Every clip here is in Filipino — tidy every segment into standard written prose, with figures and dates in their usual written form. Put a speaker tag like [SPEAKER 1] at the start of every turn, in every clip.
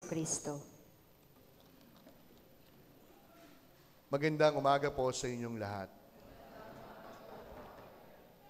[SPEAKER 1] Kristo.
[SPEAKER 2] Magandang umaga po sa inyong lahat.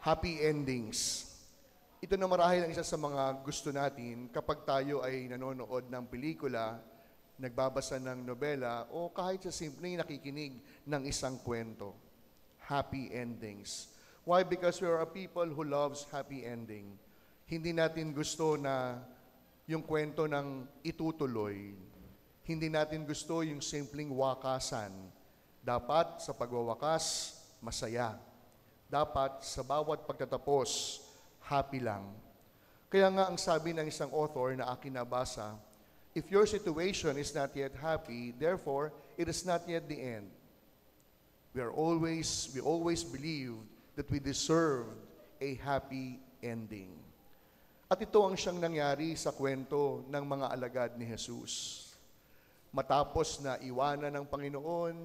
[SPEAKER 2] Happy endings. Ito na marahil ang isa sa mga gusto natin kapag tayo ay nanonood ng pelikula, nagbabasa ng nobela, o kahit sa simpleng nakikinig ng isang kwento. Happy endings. Why? Because we are a people who loves happy ending. Hindi natin gusto na yung kwento ng itutuloy. Hindi natin gusto yung simpleng wakasan. Dapat sa pagwawakas, masaya. Dapat sa bawat pagtatapos, happy lang. Kaya nga ang sabi ng isang author na akin nabasa, if your situation is not yet happy, therefore, it is not yet the end. We always believe that we deserve a happy ending. At ito ang siyang nangyari sa kwento ng mga alagad ni Jesus. Matapos na iwanan ng Panginoon,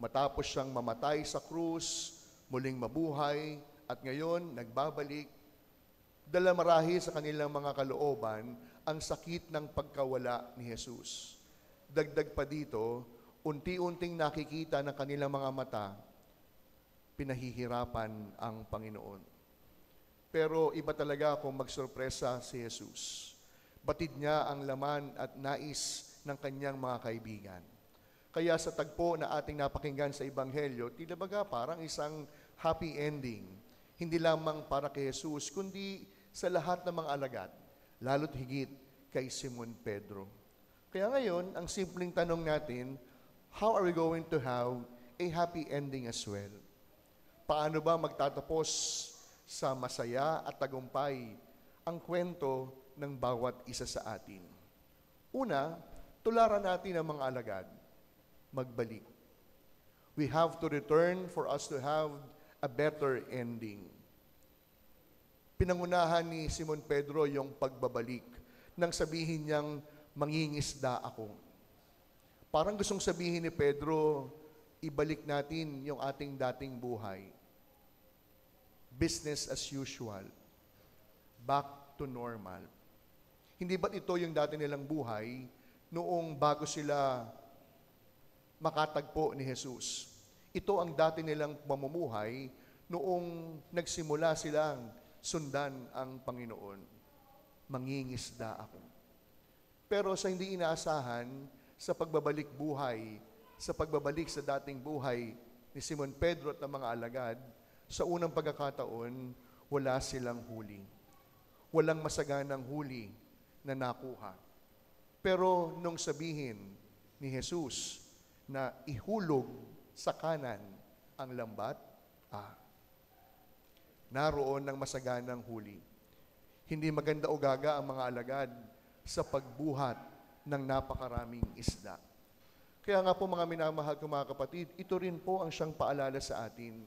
[SPEAKER 2] matapos siyang mamatay sa krus, muling mabuhay, at ngayon nagbabalik, dala marahil sa kanilang mga kalooban ang sakit ng pagkawala ni Jesus. Dagdag pa dito, unti-unting nakikita ng kanilang mga mata, pinahihirapan ang Panginoon. Pero iba talaga kung magsorpresa si Jesus. Batid niya ang laman at nais ng kanyang mga kaibigan. Kaya sa tagpo na ating napakinggan sa Ebanghelyo, tila baga parang isang happy ending. Hindi lamang para kay Jesus, kundi sa lahat ng mga alagad, lalo't higit kay Simon Pedro. Kaya ngayon, ang simpleng tanong natin, how are we going to have a happy ending as well? Paano ba magtatapos sa masaya at tagumpay ang kwento ng bawat isa sa atin? Una, tularan natin ang mga alagad. Magbalik. We have to return for us to have a better ending. Pinangunahan ni Simon Pedro yung pagbabalik nang sabihin niyang mangingisda ako. Parang gustong sabihin ni Pedro, ibalik natin yung ating dating buhay. Business as usual. Back to normal. Hindi ba't ito yung dati nilang buhay noong bago sila makatagpo ni Jesus? Ito ang dati nilang pamumuhay noong nagsimula silang sundan ang Panginoon. Mangingisda ako. Pero sa hindi inaasahan, sa pagbabalik buhay, sa pagbabalik sa dating buhay ni Simon Pedro at ng mga alagad, sa unang pagkakataon, wala silang huli. Walang masaganang huli na nakuha. Pero nung sabihin ni Jesus na ihulog sa kanan ang lambat, naroon ng masaganang huli. Hindi maganda o gaga ang mga alagad sa pagbuhat ng napakaraming isda. Kaya nga po mga minamahal kong mga kapatid, ito rin po ang siyang paalala sa atin.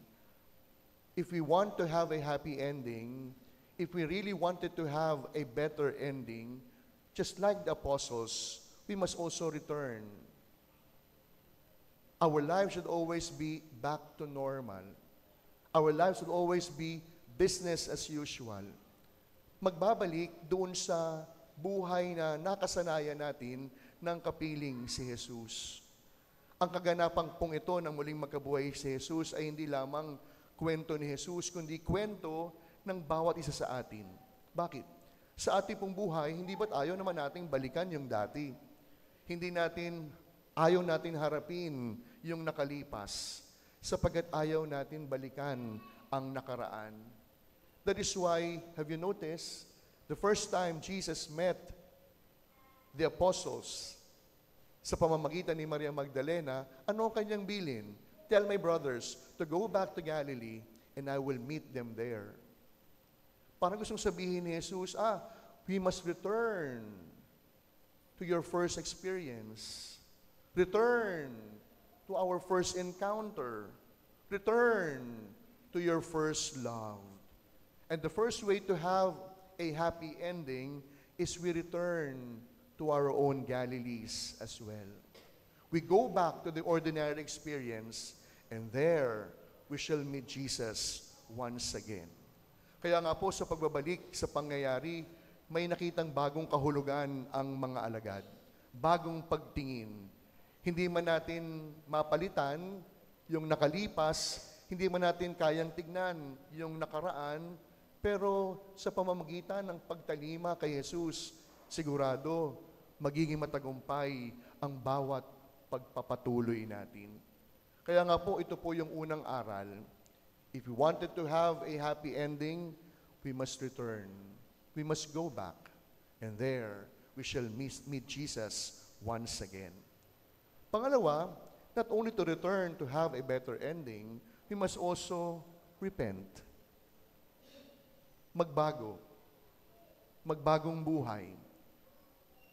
[SPEAKER 2] If we want to have a happy ending, if we really wanted to have a better ending, just like the apostles, we must also return. Our lives should always be back to normal. Our lives should always be business as usual. Magbabalik doon sa buhay na nakasanayan natin ng kapiling si Jesus. Ang kaganapang pong ito ng muling magkabuhay si Jesus ay hindi lamang kwento ni Jesus, kundi kwento ng bawat isa sa atin. Bakit? Sa ating pong buhay, hindi ba't ayaw naman nating balikan yung dati? Ayaw natin harapin yung nakalipas, sapagkat ayaw natin balikan ang nakaraan. That is why, have you noticed, the first time Jesus met the apostles, sa pamamagitan ni Maria Magdalena, ano ang kanyang bilin? Tell my brothers to go back to Galilee and I will meet them there. Parang gustong sabihin ni Jesus, we must return to your first experience. Return to our first encounter. Return to your first love. And the first way to have a happy ending is we return to our own Galilees as well. We go back to the ordinary experience, and there we shall meet Jesus once again. Kaya nga po sa pagbabalik sa pangyayari, may nakitang bagong kahulugan ang mga alagad. bagong pagtingin. Hindi man natin mapalitan yung nakalipas, hindi man natin kayang tignan yung nakaraan, pero sa pamamagitan ng pagtalima kay Jesus, sigurado magiging matagumpay ang bawat pagpapatuloy natin. Kaya nga po, ito po yung unang aral. If we wanted to have a happy ending, we must return. We must go back. And there, we shall meet Jesus once again. Pangalawa, not only to return to have a better ending, we must also repent. Magbago. Magbagong buhay.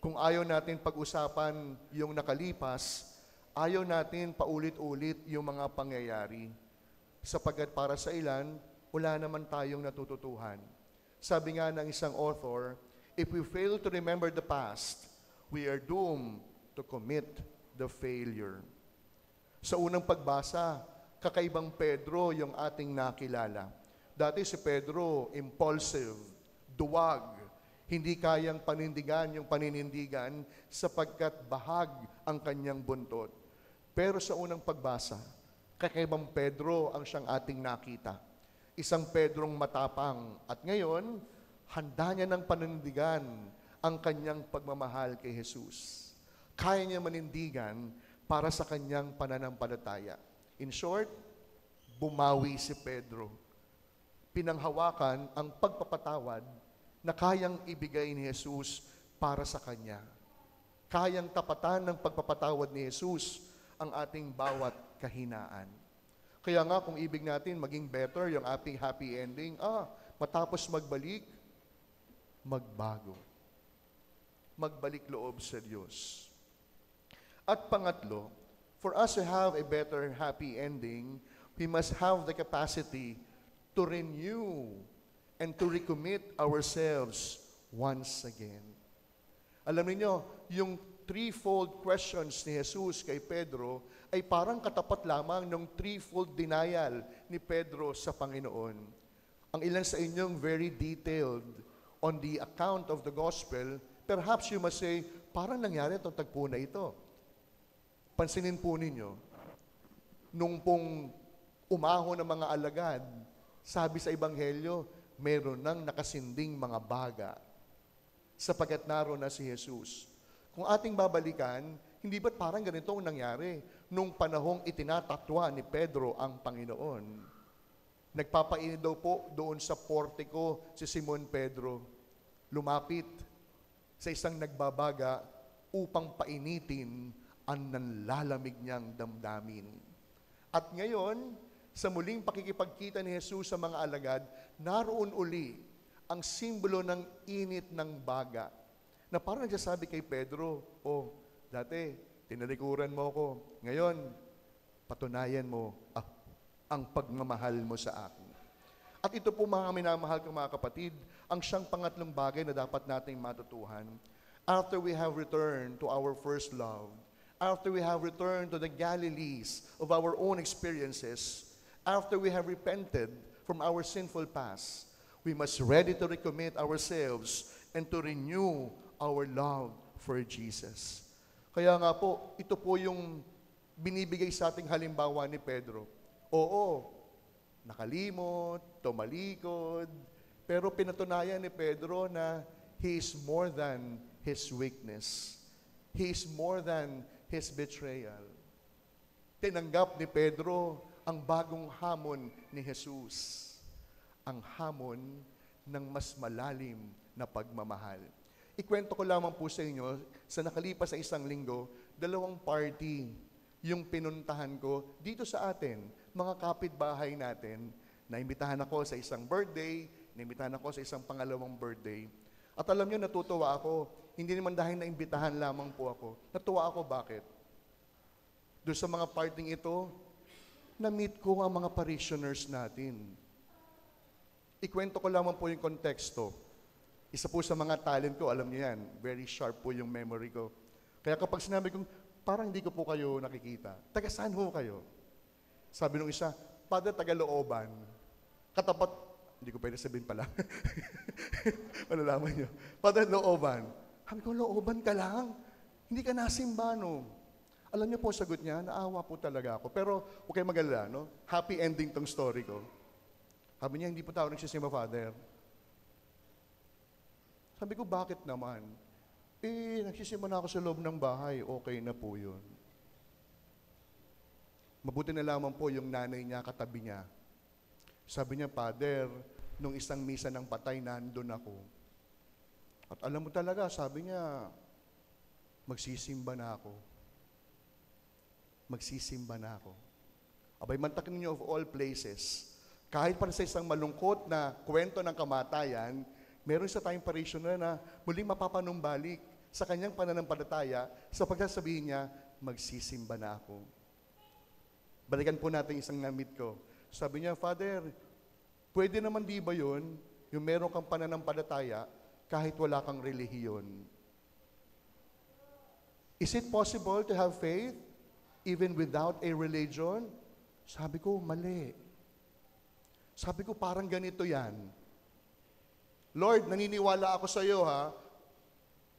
[SPEAKER 2] Kung ayaw natin pag-usapan yung nakalipas, ayaw natin paulit-ulit yung mga pangyayari. Sapagkat para sa ilan, wala naman tayong natututuhan. Sabi nga ng isang author, if we fail to remember the past, we are doomed to commit the failure. Sa unang pagbasa, kakaibang Pedro yung ating nakilala. Dati si Pedro, impulsive, duwag, hindi kayang panindigan yung paninindigan sapagkat bahag ang kanyang buntot. Pero sa unang pagbasa, kakaibang Pedro ang siyang ating nakita. Isang Pedrong matapang at ngayon, handa niya ng panindigan ang kanyang pagmamahal kay Jesus. Kaya niya manindigan para sa kanyang pananampalataya. In short, bumawi si Pedro. Pinanghawakan ang pagpapatawad na kayang ibigay ni Jesus para sa kanya. Kayang tapatan ng pagpapatawad ni Jesus ang ating bawat kahinaan. Kaya nga kung ibig natin maging better yung ating happy ending, matapos magbalik, magbago. Magbalik loob sa Diyos. At pangatlo, for us to have a better happy ending, we must have the capacity to renew and to recommit ourselves once again. Alam niyo, yung threefold questions ni Jesus kay Pedro ay parang katapat lamang ng threefold denial ni Pedro sa Panginoon. Ang ilan sa inyong very detailed on the account of the gospel, perhaps you must say, parang nangyari itong tagpo na ito. Pansinin po ninyo, nung pong umahon ng mga alagad, sabi sa Ebanghelyo, meron nang nakasinding mga baga sapagkat naroon na si Jesus. Kung ating babalikan, hindi ba't parang ganito ang nangyari nung panahong itinatatwa ni Pedro ang Panginoon? Nagpapainit daw po doon sa portiko si Simon Pedro. Lumapit sa isang nagbabaga upang painitin ang nanlalamig niyang damdamin. At ngayon, sa muling pakikipagkita ni Jesus sa mga alagad, naroon uli ang simbolo ng init ng baga. Na parang nagsasabi kay Pedro, dati, tinalikuran mo ako. Ngayon, patunayan mo ang pagmamahal mo sa akin. At ito po mga minamahal kong mga kapatid, ang siyang pangatlong bagay na dapat nating matutuhan. After we have returned to our first love, after we have returned to the Galilees of our own experiences, after we have repented from our sinful past, we must ready to recommit ourselves and to renew our love for Jesus. Kaya nga po, ito po yung binibigay sa ating halimbawa ni Pedro. Oo, nakalimot, tumalikod, pero pinatunayan ni Pedro na he is more than his weakness. He is more than his betrayal. Tinanggap ni Pedro ang bagong hamon ni Jesus. Ang hamon ng mas malalim na pagmamahal. Ikwento ko lamang po sa inyo, sa nakalipas sa isang linggo, 2 party yung pinuntahan ko dito sa atin, mga kapitbahay natin. Naimbitahan ako sa isang birthday, naimbitahan ako sa isang pangalawang birthday. At alam nyo, natutuwa ako. Hindi naman dahil naimbitahan lamang po ako. Natuwa ako, bakit? Doon sa mga parting ito, na-meet ko ang mga parishioners natin. Ikwento ko lamang po yung konteksto. Isa po sa mga talent ko, alam niyo yan, very sharp po yung memory ko. Kaya kapag sinabi kong, parang hindi ko po kayo nakikita. Taga saan ho kayo? Sabi nung isa, Father, taga Looban. Katapat, hindi ko pwede sabihin pala. Malalaman niyo. Father, Looban. Sabi ko, Looban ka lang? Hindi ka nasimba, no? Alam niyo po, sagot niya, naawa po talaga ako. Pero huwag kayong mag-alala, no? Happy ending tong story ko. Sabi niya, hindi po tao nagsisimba, Father. Sabi ko, bakit naman? Nagsisimba na ako sa loob ng bahay. Okay na po yun. Mabuti na lamang po yung nanay niya, katabi niya. Sabi niya, Father, nung isang misa ng patay, nandun ako. At alam mo talaga, sabi niya, magsisimba na ako. Magsisimba na ako. Abay, mantakin niyo of all places, kahit para sa isang malungkot na kwento ng kamatayan, meron sa tayong parishioner na muling mapapanumbalik sa kanyang pananampalataya sa pagsasabihin niya, magsisimba na ako. Balikan po natin isang namit ko. Sabi niya, Father, pwede naman di ba yun, yung meron kang pananampalataya kahit wala kang relihiyon? Is it possible to have faith even without a religion? Sabi ko, mali. Sabi ko, parang ganito yan. Lord, naniniwala ako sa iyo, ha?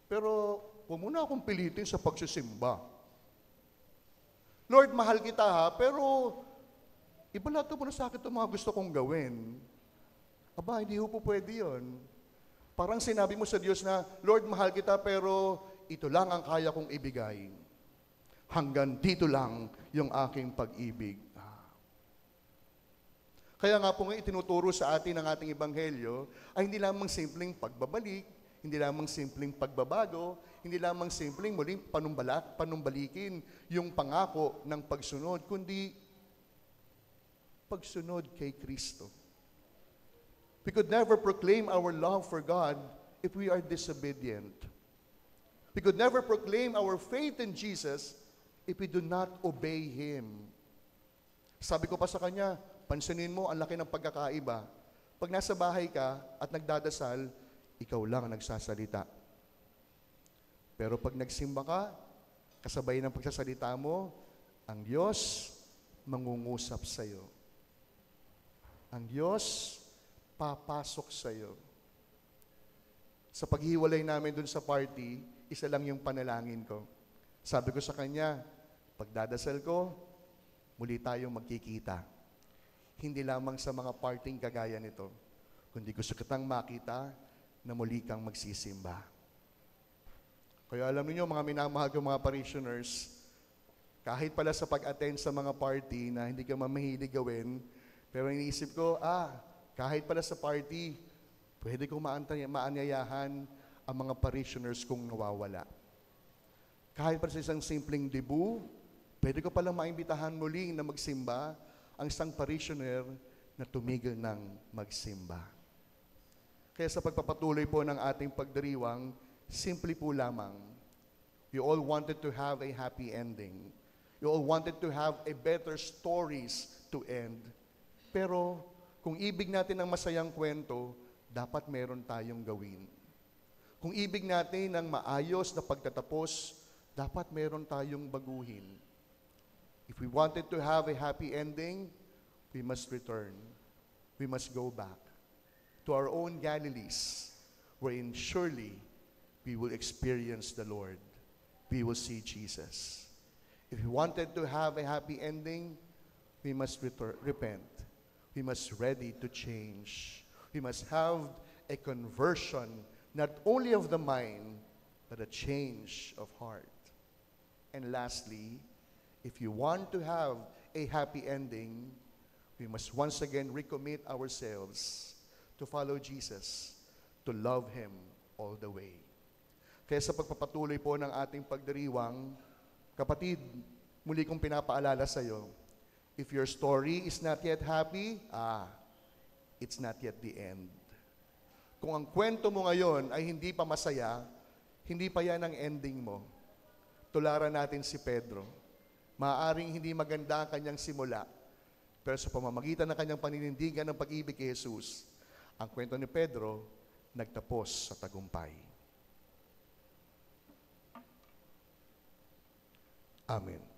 [SPEAKER 2] Pero huwag mo na akong pilitin sa pagsisimba. Lord, mahal kita, ha? Pero ibalato mo na sa akin itong mga gusto kong gawin. Aba, hindi po pwede yun. Parang sinabi mo sa Diyos na, Lord, mahal kita, pero ito lang ang kaya kong ibigay. Hanggang dito lang yung aking pag-ibig. Kaya nga po nga itinuturo sa atin ng ating ebanghelyo ay hindi lamang simpleng pagbabalik, hindi lamang simpleng pagbabago, hindi lamang simpleng muling panumbalikin yung pangako ng pagsunod, kundi pagsunod kay Kristo. We could never proclaim our love for God if we are disobedient. We could never proclaim our faith in Jesus if we do not obey Him. Sabi ko pa sa kanya, pansinin mo, ang laki ng pagkakaiba. Pag nasa bahay ka at nagdadasal, ikaw lang ang nagsasalita. Pero pag nagsimba ka, kasabay ng pagsasalita mo, ang Diyos mangungusap sa iyo. Ang Diyos papasok sa iyo. Sa paghiwalay namin dun sa party, isa lang yung panalangin ko. Sabi ko sa kanya, pagdadasal ko, muli tayong magkikita. Hindi lamang sa mga parting kagaya nito, kundi gusto kitang makita na muli kang magsisimba. Kaya alam niyo mga minamahal kong mga parishioners, kahit pala sa pag-attend sa mga party na hindi ka mahilig gawin, pero iniisip ko, kahit pala sa party, pwede kong maanyayahan ang mga parishioners kung nawawala. Kahit pa sa isang simpleng debut, pwede ko palang maimbitahan muli na magsimba ang isang parishioner na tumigil ng magsimba. Kaya sa pagpapatuloy po ng ating pagdiriwang, simple po lamang. You all wanted to have a happy ending. You all wanted to have a better stories to end. Pero kung ibig natin ang masayang kwento, dapat meron tayong gawin. Kung ibig natin ng maayos na pagtatapos, dapat meron tayong baguhin. If we wanted to have a happy ending, we must return. We must go back to our own Galilees, wherein surely we will experience the Lord. We will see Jesus. If we wanted to have a happy ending, we must repent. We must ready to change. We must have a conversion, not only of the mind, but a change of heart. And lastly, if you want to have a happy ending, we must once again recommit ourselves to follow Jesus, to love Him all the way. Kaya sa pagpapatuloy po ng ating pagdiriwang, kapatid, muli kong pinapaalala sa iyo, if your story is not yet happy, it's not yet the end. Kung ang kwento mo ngayon ay hindi pa masaya, hindi pa yan ang ending mo. Tularan natin si Pedro. Maaaring hindi maganda ang kanyang simula, pero sa pamamagitan ng kanyang paninindigan ng pag-ibig kay Jesus, ang kwento ni Pedro nagtapos sa tagumpay. Amen.